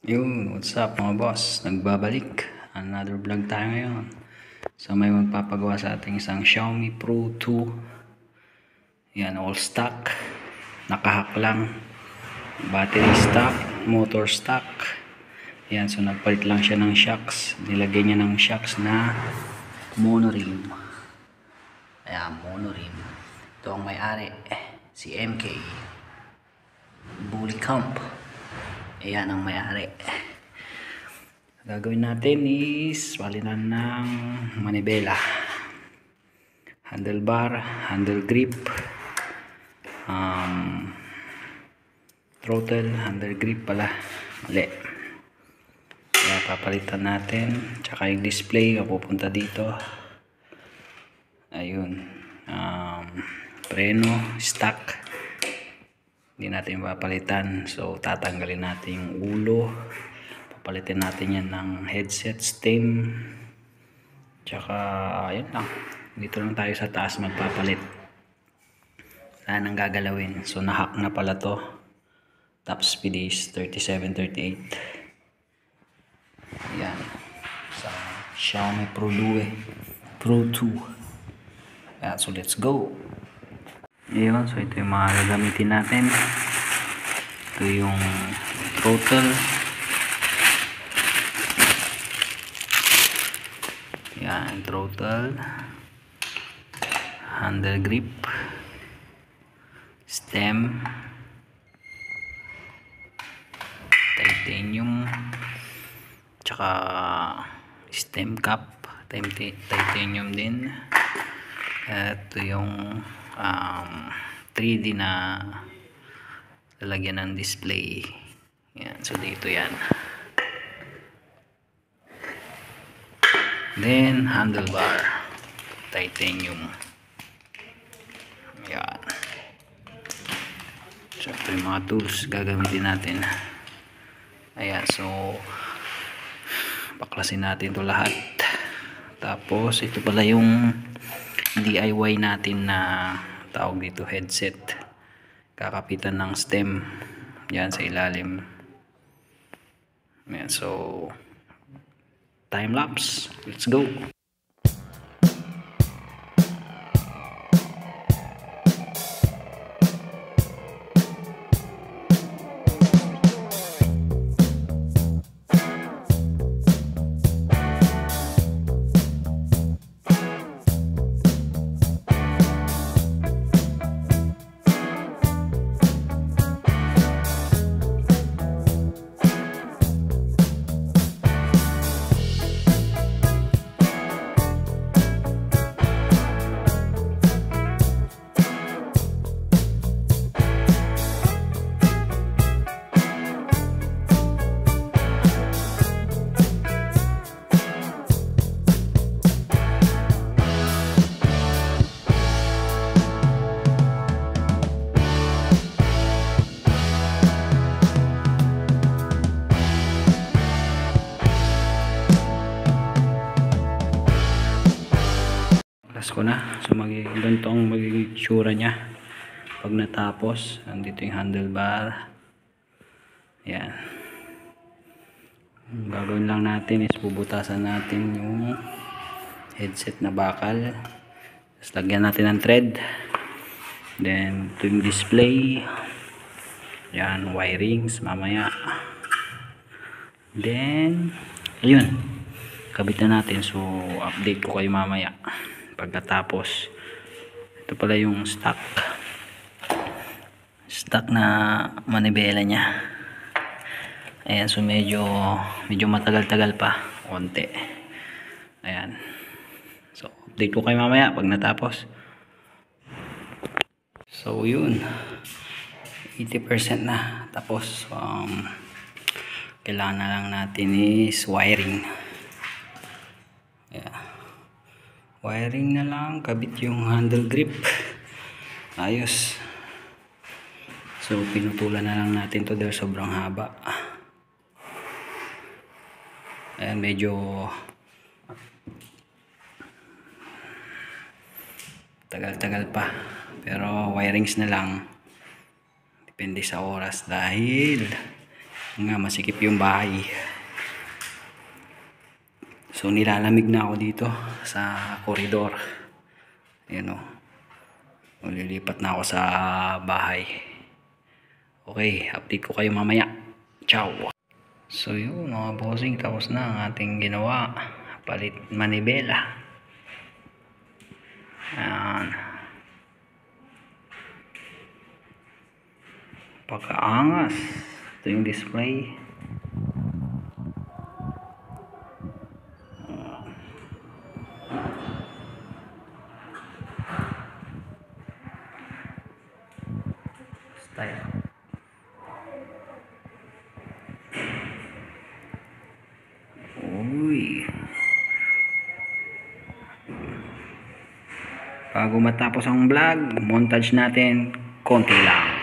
Yung, what's up mga boss? Nagbabalik. Another vlog tayo ngayon. So may magpapagawa sa ating isang Xiaomi Pro 2. Yan, all stock. Nakahack lang. Battery stock, motor stock. Yan, so nagpalit lang siya ng shocks. Nilagay niya ng shocks na monorim. Ayan, monorim. Ito ang may-ari. Si MK. Bully Camp. Ayan ang may-ari. Gagawin natin is palitan ng manibela, handlebar, handle grip, throttle, handle grip pala, mali. Kaya papalitan natin. Tsaka yung display pupunta dito. Ayun, preno, stock, hindi natin papalitan. So tatanggalin natin yung ulo, papalitin natin yan ng headset stem, tsaka ayun lang, dito lang tayo sa taas magpapalit. Saan ang gagalawin. So nahack na pala to. Top speed is 37-38. Ayan, sa Xiaomi Pro 2 Ayan, so let's go. Ayun, so ito yung mga gagamitin natin. Ito yung throttle. Yan, throttle, handle grip, stem, titanium, tsaka stem cap, titanium din. Ito yung 3D na lalagyan ng display. Yan, so dito yan. Then handlebar, titanium. Yan. So ito yung mga tools gagamitin natin. Ayan, so baklasin natin to lahat. Tapos ito pala yung DIY natin na tawag dito, headset. Kakapitan ng stem yan sa ilalim. Ayan, so time lapse, let's go. Ko na. So ganito ang magiging itsura niya pag natapos. Andito yung handlebar. Ayan. Ang gagawin lang natin is bubutasan natin yung headset na bakal. Tapos lagyan natin ng thread. Then ito yung display. Ayan, wirings mamaya. Then ayun, kabit na natin. So update ko kayo mamaya pagkatapos. Ito pala yung stock na manibela niya. Ayan, so medyo matagal-tagal pa konti. Ayan, so update ko kayo mamaya pag natapos. So yun, 80% na tapos. Kailangan na lang natin is wiring. Ayan, wiring na lang, kabit yung handle grip, ayos. So pinutulan na lang natin to dahil sobrang haba. Ayan, medyo tagal-tagal pa, pero wirings na lang, depende sa oras dahil nga masikip yung bahay. So nilalamig na ako dito sa koridor. Ayan o. Lilipat na ako sa bahay. Okay, update ko kayo mamaya. Ciao. So yun mga bossing, tapos na ang ating ginawa. Palit manibela. Ayan. Pagkaangas. Ito yung display. Style. Uy. Bago matapos ang vlog, montage natin konti lang.